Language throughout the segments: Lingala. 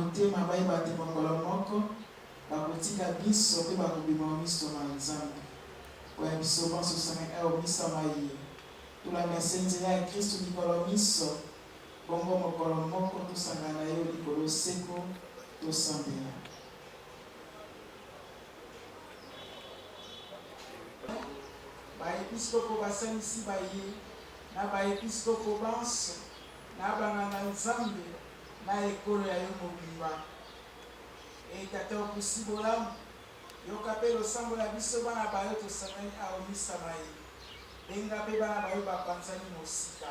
motema bayeba te mongolo moko bakotika biso pe bakobima miso na Nzambe oya biso bonso sanga ao misa mai tulanga senze ya Kristo likolo miso bongo mokolo moko tosanga na yo likolo seko tosambela baepiskopo basangisi baye na baepiskopo banso na banganga Nzambe na ekolo ya yo mobimba tata okusi bolamu yoka mpe losambo na biso bana bayo tosangani aomisa mai benga mpe bana bayo bapanzani mosika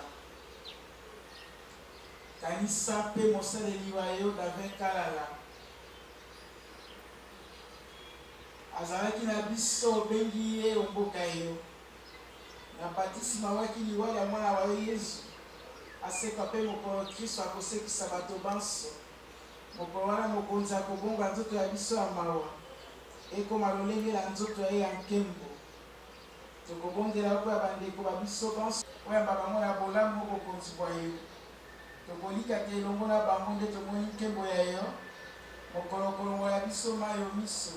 kanisa mpe mosaleli wa yo David Kalala azalaki na biso obengi ye omboka yo na batisi mawaki liwala mwana wa Yesu aseka mpe mokolo Kristo akosekisa bato banso mokolo wana mokonzi akobonga nzoto ya biso ya mawa ekoma lolenge na nzoto ya ye ya nkembo tokobongela mpo ya bandeko babiso banso oyamba bango na bolamu bokonzi bwa yo tokolikaka elongo na bango nde tomoni nkembo ya yo mokolokolongo ya biso mayo miso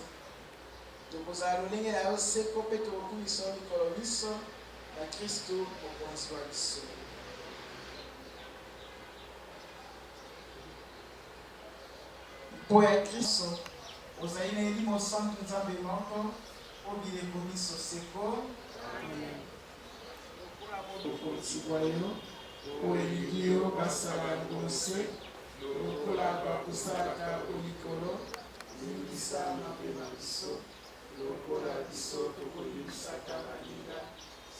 tokozala lolenge na yo seko mpe tokokumisa yo likolo miso na Kristo mokonzi wa biso. Mpo ya Kristo ozali na elimo santu Nzambe moko obileko miso seko okonzi bwa yo oyo elingi yo basala ngose lokola bakosalaka olikolo limbisa mabe na biso lokola biso tokoyimisaka baninga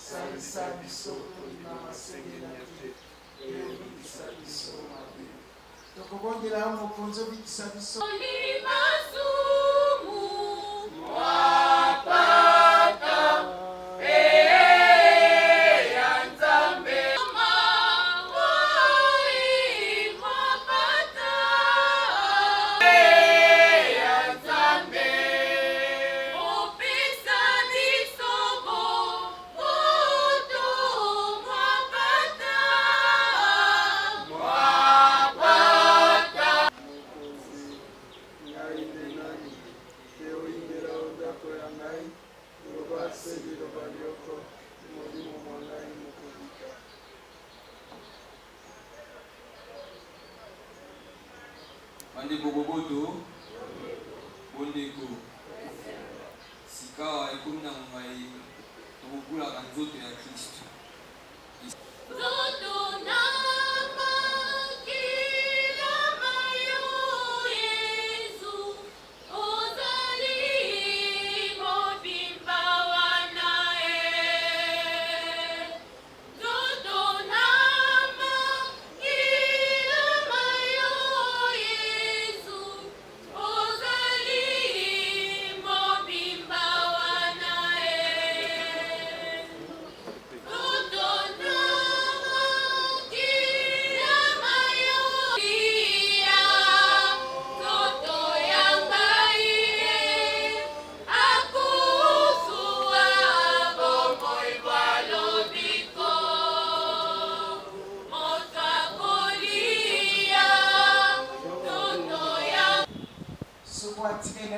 salisa biso tolima masengeli te eyobikisa biso mabe tokobongela yo mokonzi obikisa biso Bandeko boboto bondeko sikawa ekomi na mongai tokokulaka nzoto ya Kristo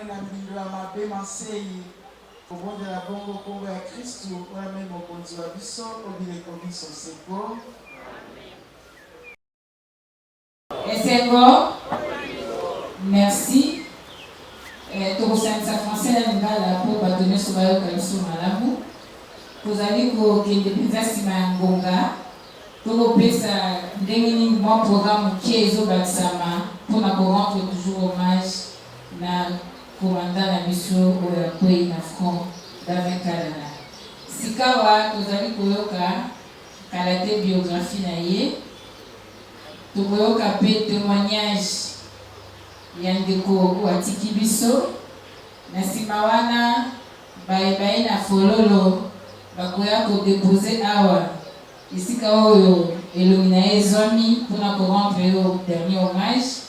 na mbilo ya mabe masei kobondela bongo kongo ya Kristu oya me mokonzi wa biso obileko biso seko esengo merci tokosangisa français na lingala mpo bato nyonso bayoka biso malamu tozali kokende mpenza nsima ya ngonga tokopesa ndenge nini mwa programme mokie ezobakisama mpona korendre toujours hommage na commandant na biso oyo akwei na front David Kalala sikawa tozali koyoka kala te biographie na ye tokoyoka mpe témoignage ya ndeko watiki biso na nsima wana baye na fololo bakoya kodepose awa esika oyo elongi na ye ezwami mpona korendre yo dernier hommage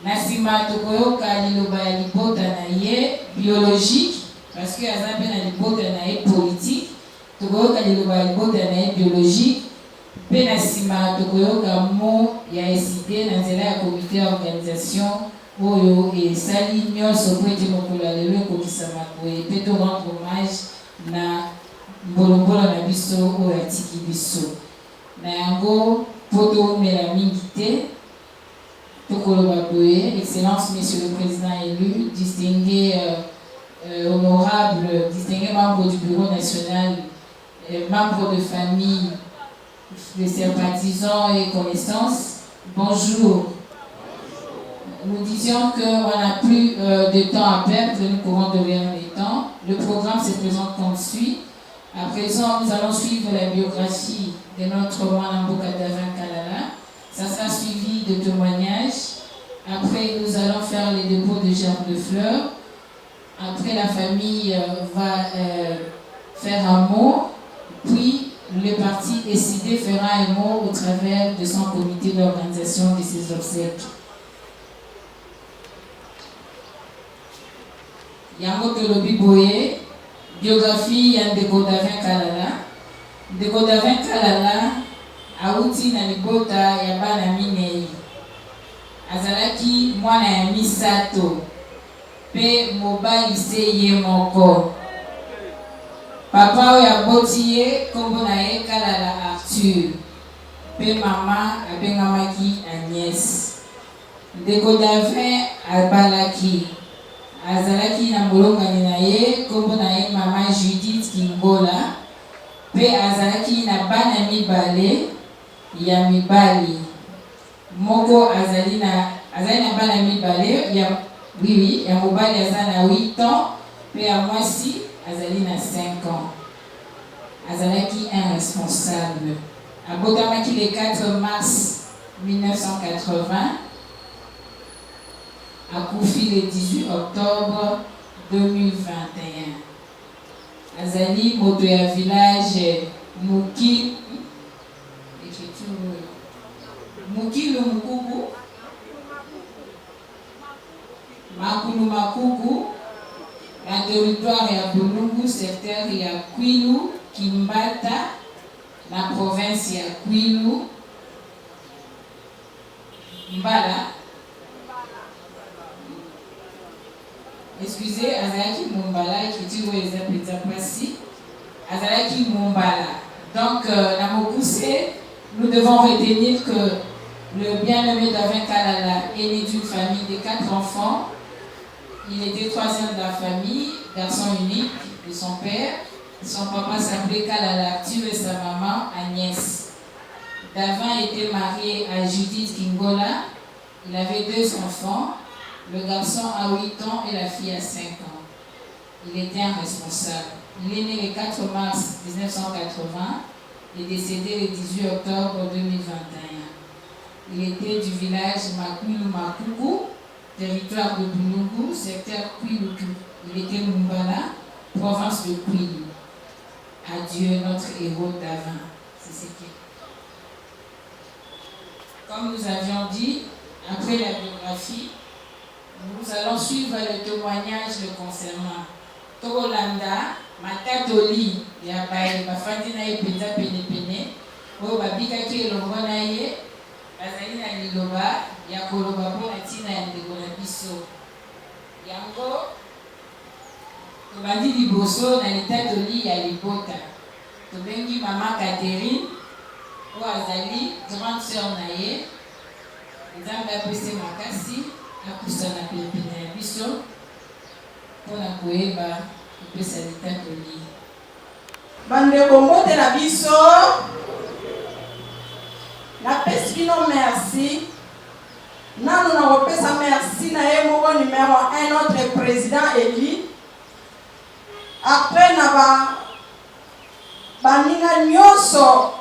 na nsima tokoyoka liloba ya libota na ye biologique parce que aza mpe na libota na ye politique tokoyoka liloba ya libota na ye biologique Pe na sima tokoyoka mo ya eside na nzela ya comité ya organisation oyo esali nyonso po ete mokolo ya lelo ekokisama boye pe to rendre hommage na mbolombolo na biso oyo atiki biso na yango po toomela mingi te tokoloba boye. Excellence Monsieur le Président élu, distingué honorable, distingué membre du Bureau national, membre de famille, de sympathisants et connaissances, bonjour. Nous disions qu'on n'a plus de temps à perdre, nous courons devant les temps. Le programme se présente comme suit. À présent, nous allons suivre la biographie de notre Mwanamboka Davin Kalala. Ça sera suivi de témoignages. Après, nous allons faire les dépôts de gerbes de fleurs. Après, la famille va faire un mot. Puis, le parti décidé fera un mot au travers de son comité d'organisation de ses obsèques. Yango Tolobi Boye, biographie Yandeko Davin Kalala. Ndeko Davin Kalala, auti na libota ya bana minei. Azalaki mwana ya misato. Pe mobali se ye moko. Papa oyo aboti ye kombo na ye Kalala Arthur. Pe mama abengamaki Agnès. Ndeko Davin abalaki. Azalaki na molongani na ye kombo na ye mama Judith Kingola. Pe azalaki na bana mibale ya mibali. Moko azali na bana mibale ya ya mobali aza na 8 ans. Pe ya mwasi azali na 5 ans. Azalaki un responsable. Abotamaki le 4 mars 1980. Akoufi le 18 octobre 2021. Azali moto ya village Mukilu Mukugu Makulu Makugu na territoire ya Bulungu, secteur ya Kwilu, Kimbata na province ya Kwilu, Mbala. Excusez, Azalaki Mumbala, écriture où les appels passés. Azalaki Mumbala. Donc, nous devons retenir que le bien-aimé Davin Kalala est né d'une famille de 4 enfants. Il était 3e de la famille, garçon unique de son père. Son papa s'appelait Kalala Arthur et sa maman Agnès. Davin était marié à Judith Kingola. Il avait 2 enfants. Le garçon a 8 ans et la fille a 5 ans. Il était un responsable. Il est né le 4 mars 1980 et décédé le 18 octobre 2021. Il était du village Makulu Makugu, territoire de Bulungu, secteur Kwiluku. Il était Mumbala, province de Kwilu. Adieu notre héros Davin. C'est ce qui est. Comme nous avions dit, après la biographie, nous allons suivre le témoignage le concernant. Togolanda, Matatoli, Yabaye, Bafandina et Peta Pene, O Babikaki elongo na ye, bazali na liloba, ya koloba po na tina ya ndeko na biso. Yango, tobandi liboso na litatoli ya libota. Tobengi Mama Catherine, o azali, grande sœur na ye, Nzambe apese makasi, akusana pepene ya biso pona koyeba epesa litatoli. Bandeko mbote na biso, napesi bino merci. Nanu na kopesa merci na ye moko numéro 1 notre président élu. Après na baninga nyonso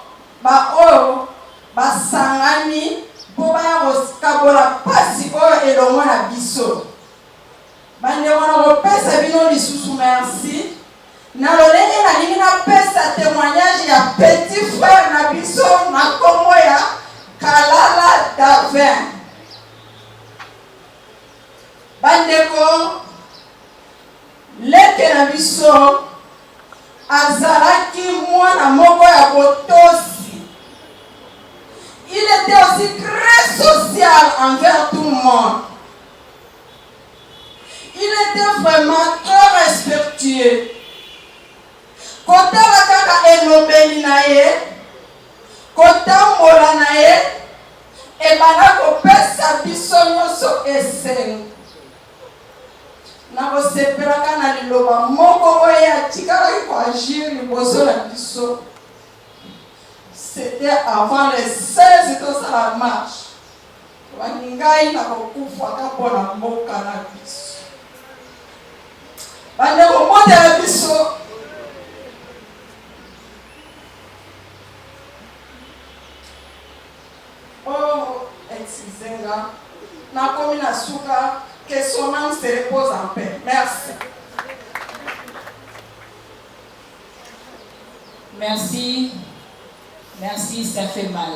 ba oyo basangani po baya kokabola pasi oyo elongo na biso. Bandeko na kopesa bino lisusu merci. Na lolenge nalingi napesa témoignage ya petit frère na biso na kombo ya Kalala Davin. Bandeko leke na biso azalaki mwana moko ya botosi était aussi très social envers tout le monde. Il était vraiment très respectueux. Kotala kaka enobeli na ye, kotambola na ye, ebana kopesa biso nyonso esengo. Nakosepelaka na liloba moko oyo atikalaki koagir liboso na biso. C'était avant les 16 tosala marche. Wani ngai nakokufaka mpona mboka na biso. Bandeko mbotela biso. Oh, excusez-moi. Nakomi na suka, que son âme se repose en paix. Merci. Merci. Merci, ça fait mal.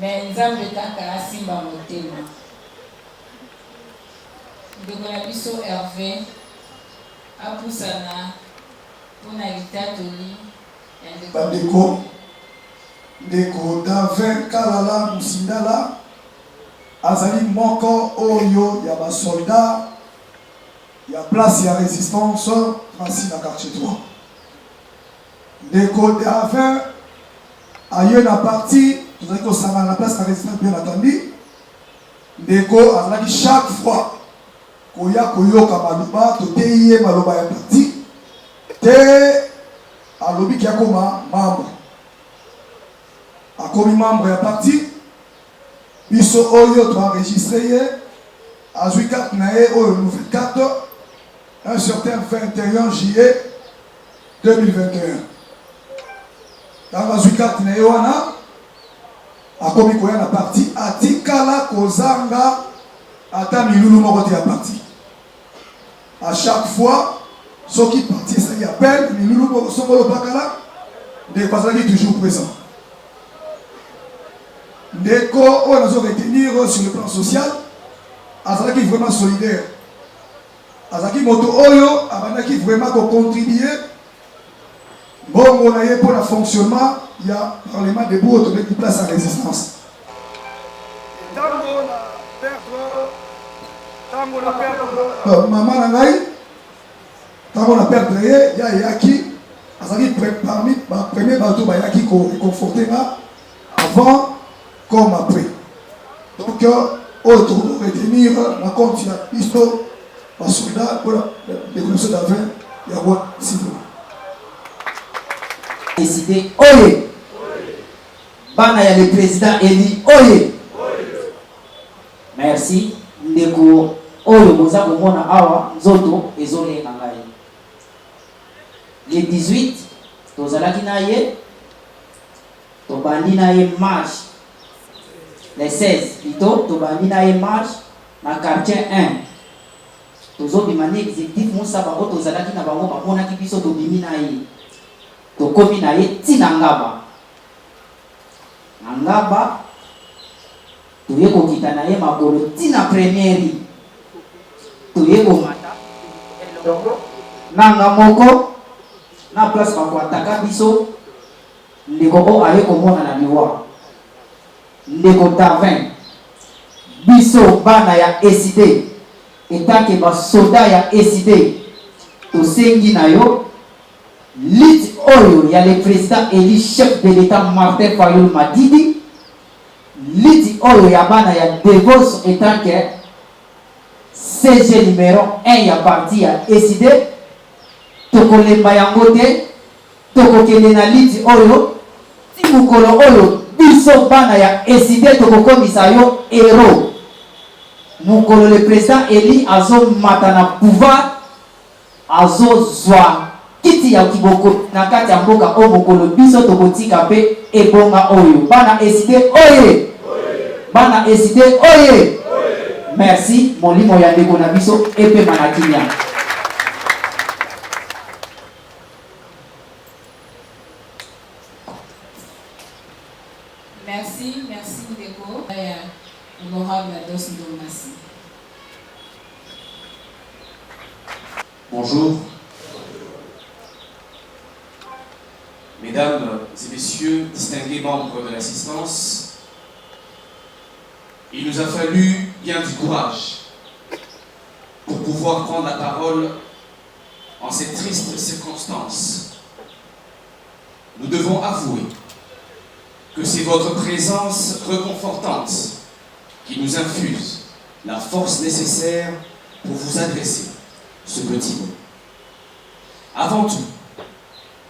Mais Nzambe kaka asimba motema. Ndeko na biso Hervé apusana mpona litatoli ya ndeko Davin Kalala Musindala azali moko oyo ya basoldat ya place ya résistance Francis na quartier 3. Ndeko Davin aye na parti tozali kosangana na place ya résistance bien attendu. Ndeko azalaki chaque fois koya koyoka maloba toteyi ye maloba ya parti te alobi ki akoma membre. Akomi membre ya parti biso oyo toenregistré ye azwi carte na ye oyo nouvelle carte un certain 21 juillet 2021. Ntango azwi carte na ye wana akomi koya na parti atikala kozanga ata milulu moko te ya parti. À chaque fois soki parti esali appel milulu moko songolo bakala ndeko azalaki toujours présent. Ndeko on a retenir sur le plan social, azalaki vraiment solidaire. Azalaki moto oyo abandaki vraiment contribuer bongo na ye pour le fonctionnement ya parlement de Bourg de place à résistance. Maman na ngai tango na perdre ye ya yaki azalaki parmi ba premier bateau ba yaki ko réconforter avant comme après. Donc, autre retenir la compte ya pisto un soldat pour les connaissances d'avant il y a quoi sinon décidé oye bana ya le président Eli oye merci ndeko oyo boza komona awa nzoto ezolenga ngai le 18 tozalaki na ye tobandi na ye marche les 16 plutôt tobandi na ye marche na quartier 1 tozobima na exécutif mosa bango tozalaki na bango bamonaki biso tobimi na ye tokomi na ye ntina ngaba na ngaba toye kokita na ye makolo ntina première toye komata nanga moko na place bakoataka biso ndeko o aye komona na liwa ndeko Davin biso bana ya ESID etake basoda ya ESID tosengi na yo lit oyo ya le président Eli chef de l'état Martin Fayulu Madidi lit oyo ya bana ya Devos etake CG numéro 1 ya parti ya ESID tokolemba yango te tokokende na lit oyo ti mokolo oyo biso bana ya ESID tokokomisa yo héros mokolo le président Eli azomata na pouvoir azozwa kiti ya kiboko na kati ya mboka o mokolo biso tokotika mpe ebonga oyo bana ESID oye bana ESID oye merci molimo ya ndeko na biso epema na kimia. Merci, merci Ndeko. Honorable Ados Ndomasi. Bonjour. Mesdames et messieurs, distingués membres de l'assistance, il nous a fallu bien du courage pour pouvoir prendre la parole en ces tristes circonstances. Nous devons avouer que c'est votre présence reconfortante qui nous infuse la force nécessaire pour vous adresser ce petit mot. Avant tout,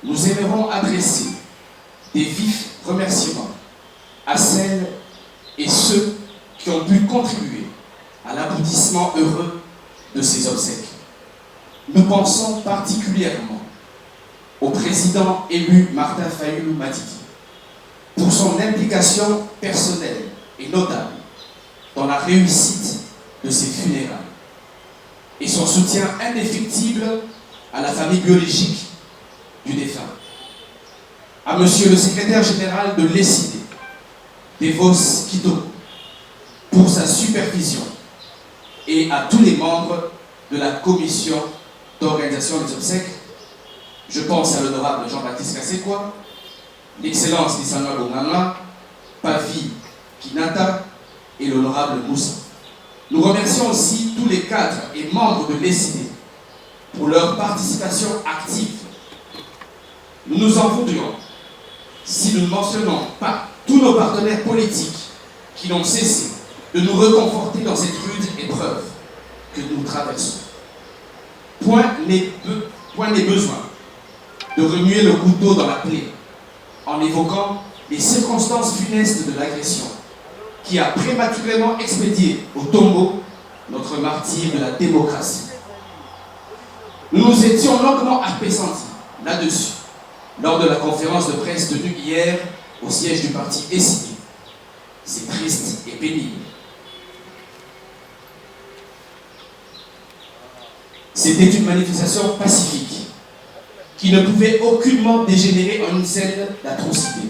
nous aimerons adresser des vifs remerciements à celles et ceux qui ont pu contribuer à l'aboutissement heureux de ces obsèques. Nous pensons particulièrement au président élu Martin Fayulu Matidi pour son implication personnelle et notable dans la réussite de ses funérailles et son soutien indéfectible à la famille biologique du défunt. À monsieur le secrétaire général de l'ESID, Devos Kito, pour sa supervision, et à tous les membres de la commission d'organisation des obsèques. Je pense à l'honorable Jean-Baptiste Kassekwa, l'excellence Nisanga Bonganga, Pavi Kinata et l'honorable Moussa. Nous remercions aussi tous les cadres et membres de l'ESID pour leur participation active. Nous nous en voudrions si nous ne mentionnons pas tous nos partenaires politiques qui n'ont cessé de nous réconforter dans cette rude épreuve que nous traversons. Point n'est besoin de remuer le couteau dans la plaie en évoquant les circonstances funestes de l'agression qui a prématurément expédié au tombeau notre martyr de la démocratie. Nous nous étions longuement appesantis là-dessus lors de la conférence de presse tenue hier au siège du parti ESID. C'est triste et pénible. C'était une manifestation pacifique qui ne pouvait aucunement dégénérer en une scène d'atrocité.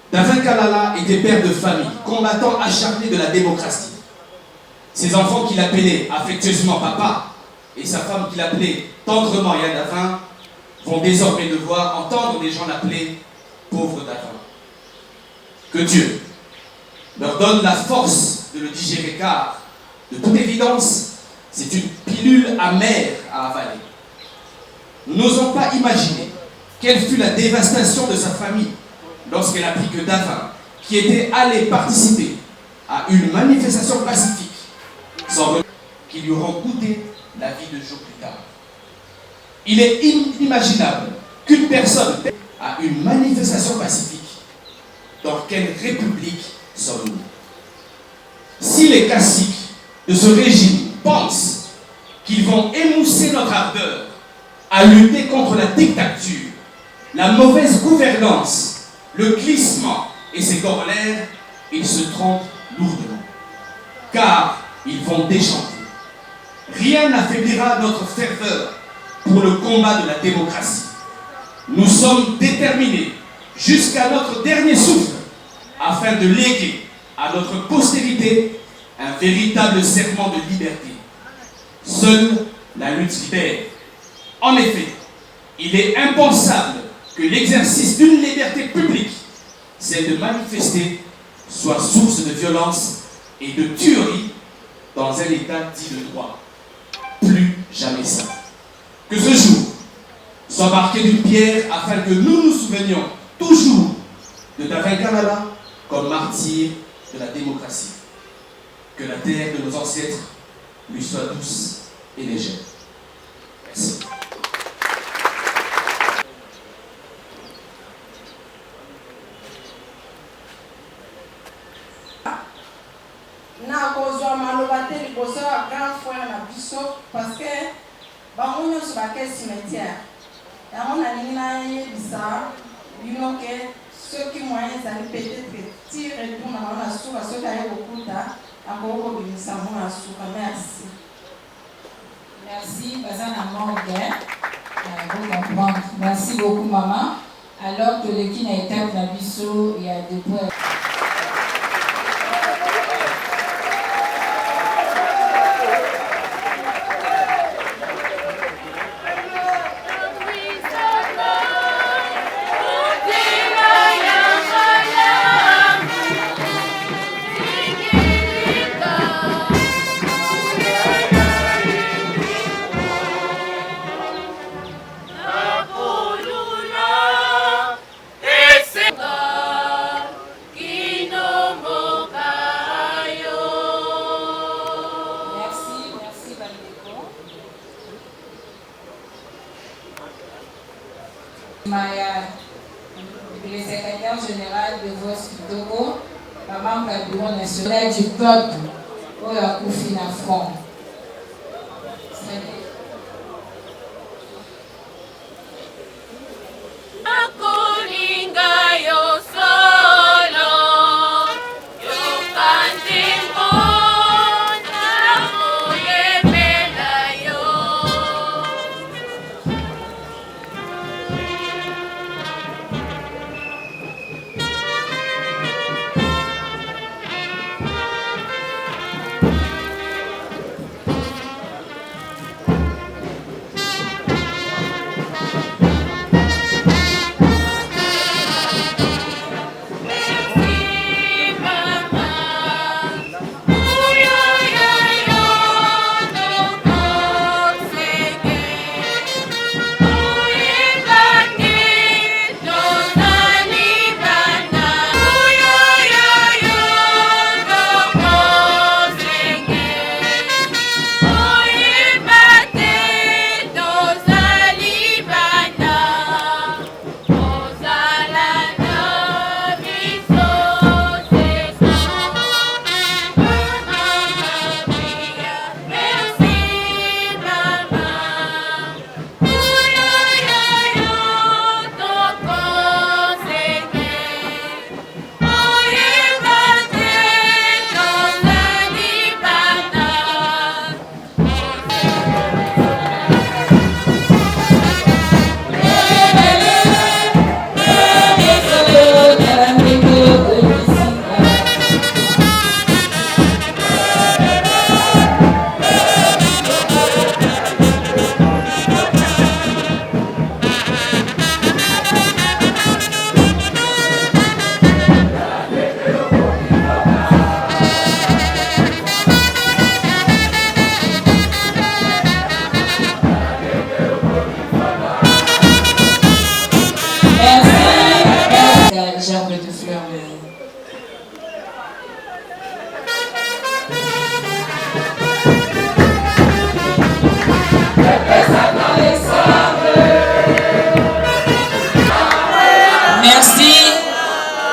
Davin Kalala était père de famille, combattant acharné de la démocratie. Ses enfants qu'il appelait affectueusement papa et sa femme qu'il appelait tendrement Yadavin vont désormais devoir entendre des gens l'appeler pauvre Davin. Que Dieu leur donne la force de le digérer, car, de toute évidence, c'est une pilule amère à avaler. Nous n'osons pas imaginer quelle fut la dévastation de sa famille lorsqu'elle apprit que Davin, qui était allé participer à une manifestation pacifique, semble qui lui auront coûté la vie 2 jours plus tard. Il est inimaginable qu'une personne à une manifestation pacifique. Dans quelle république sommes-nous? Si les caciques de ce régime pensent qu'ils vont émousser notre ardeur à lutter contre la dictature, la mauvaise gouvernance, le glissement et ses corollaires, ils se trompent lourdement. Car ils vont déchanter. Rien n'affaiblira notre ferveur pour le combat de la démocratie. Nous sommes déterminés jusqu'à notre dernier souffle afin de léguer à notre postérité un véritable serment de liberté. Seule la lutte libère. En effet, il est impensable que l'exercice d'une liberté publique, celle de manifester, soit source de violence et de tuerie dans un état dit de droit. Plus jamais ça. Que ce jour soit marqué d'une pierre afin que nous nous souvenions toujours de Davin Kalala comme martyr de la démocratie. Que la terre de nos ancêtres lui soit douce et légère. Merci. Na kozwa maloba te liboso ya grand frère na biso parce que bango nyonso bakei cimetière yango nalingi nayebisa bino ke soki moyen ezali peut-être ti retour na bango na suka soki aye kokuta akoki kobimisa ngo na suka. Merci. Merci, Bazana Morgan. Merci beaucoup, maman. Alors que le kin a été à Nabiso, il y a des points. Yeah. Le secrétaire général de Vox Kitoko, la membre du bureau national du peuple, pour la Koufina Front.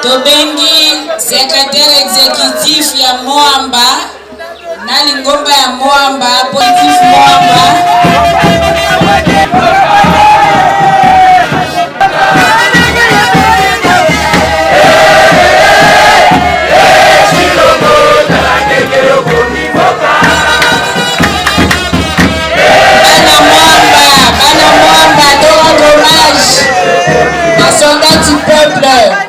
Tobengi secrétaire exécutif ya Moamba na lingomba ya Moamba positif Moamba Bana Moamba to rendre hommage aux soldats du peuple.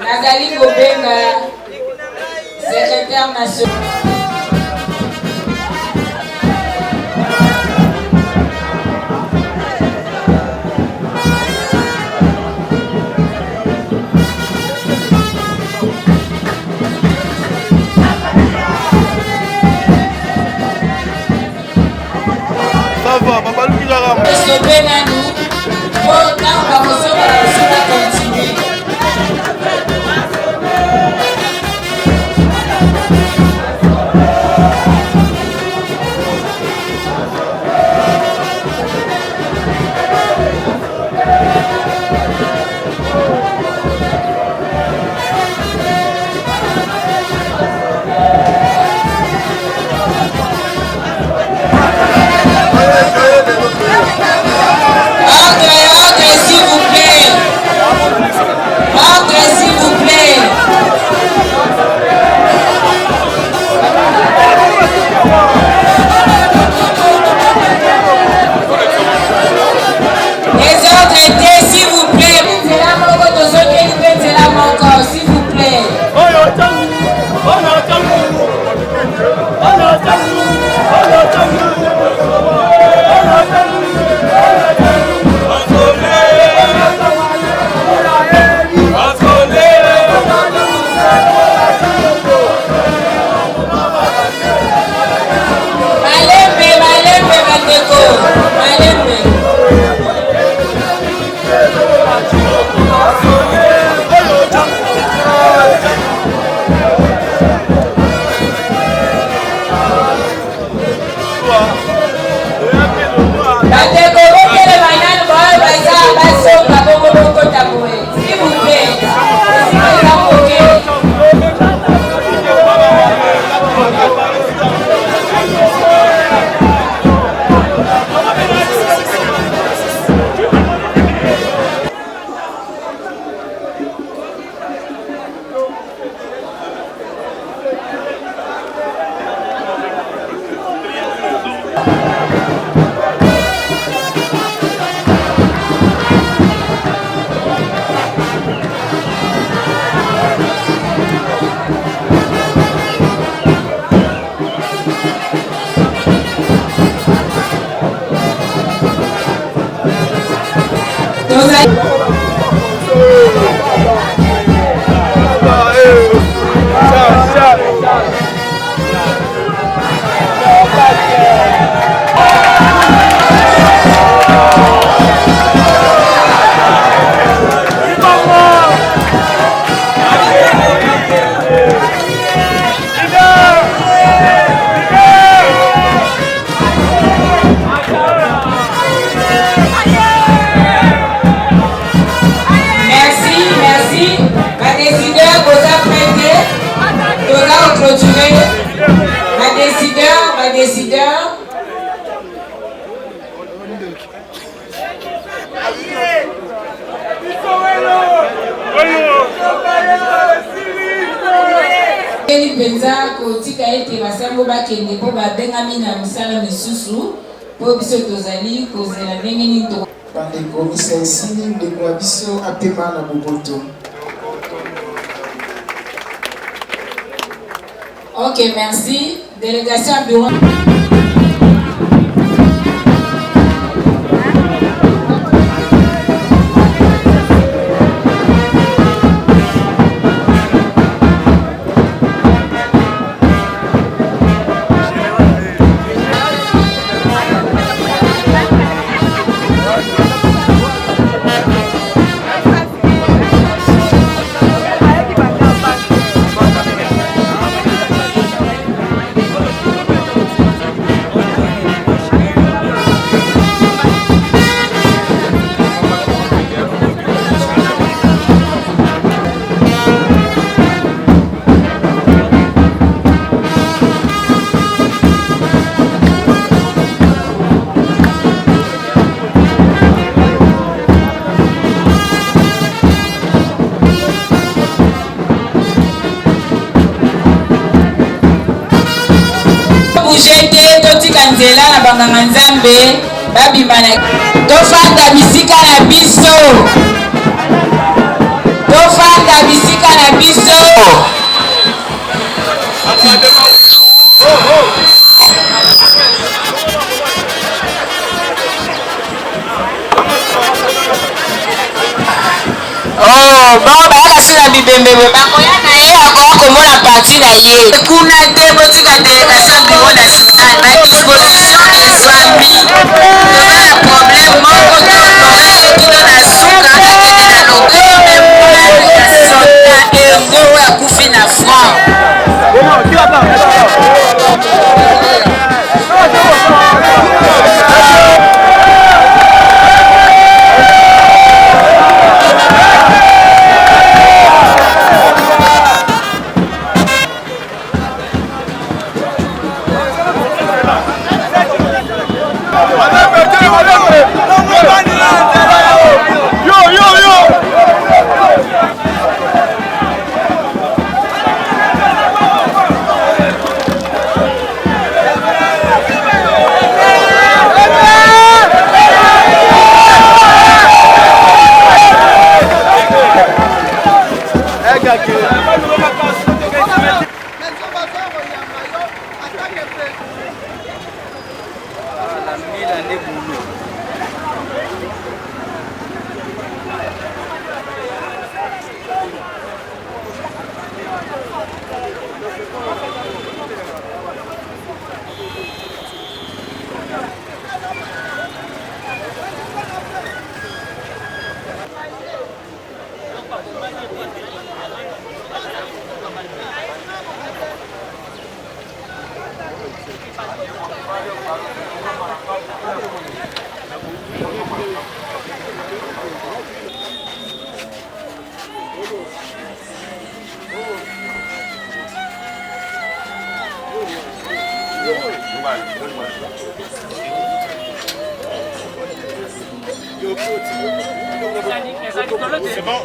Nazali kobenga secrétaire national. Ça va, papa Louis Garam. Keli penza kotika ete basango bakende mpo babengami na misala misusu mpo biso tozali kozela ndenge nini to bandeko misa esili ndeko ya biso apema na boboto. Ok, merci. Délégation à bureau. Nzela na banganga nzambe babimana tofanda bisika na biso bango bayaka na bibembebe bakoya na ye akoya komona parti na ye kuna te botika délégation bureau national badisposition ezwami toza na problème moko tolora ye kino na suka akende na logoyo memolani ya solda ergo oyo akufi na front. C'est bon.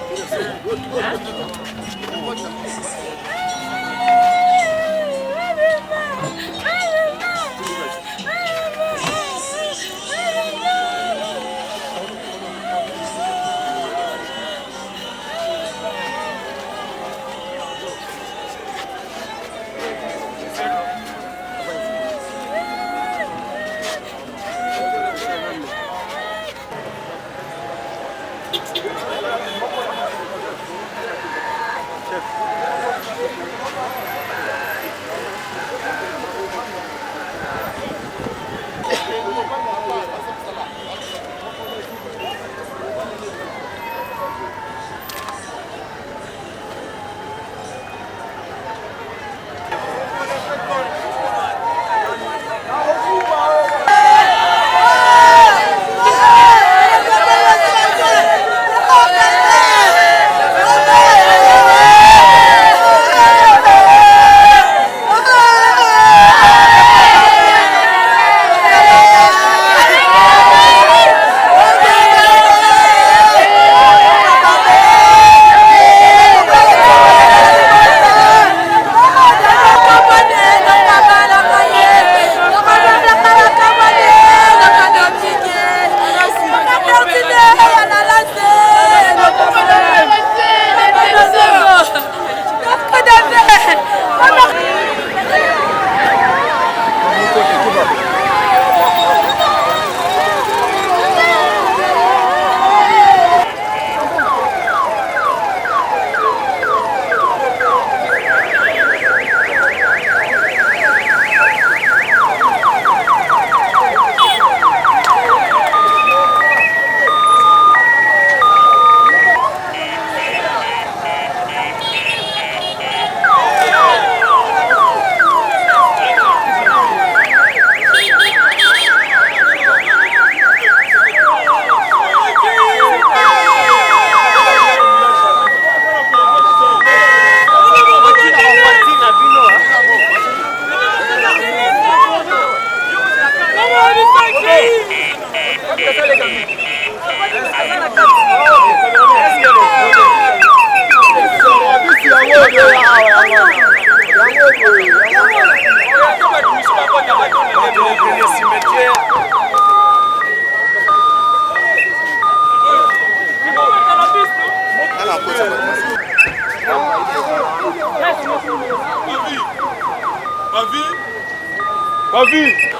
vie.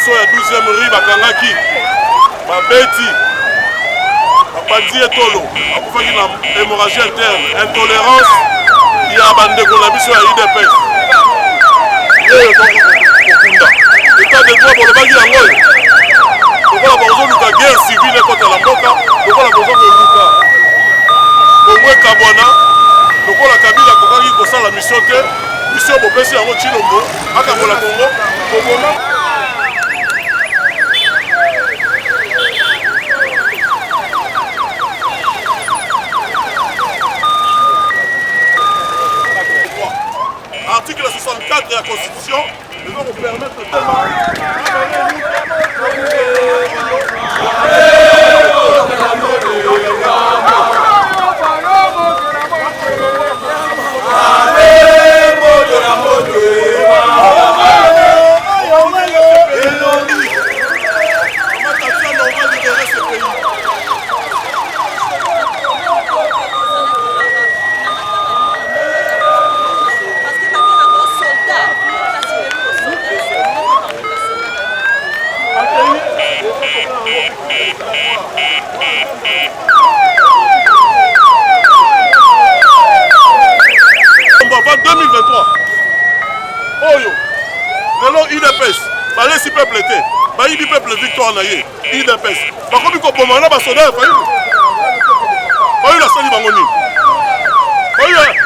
Ya 12e rue bakangaki babeti bapandi etolo akufaki na hémorragie interne intolérance ya bandeko na biso ya UDPS yeyo tokokunda état de droit bolobaki yango lokola bozoluka guerre civile ekotala mboka lokola bozokoluka kongo ekabwana lokola Kabila akokaki kosala mission te mission bopesi yango Tshilombo akambola kongo koboma. Article 64 de la Constitution, nous allons vous permettre de avant 2023 oyo lelo UDPS balesi peuple te bayibi peuple victoire na ye UDPS bakomi koboma na basoda ya fayulu asali bango nini oyo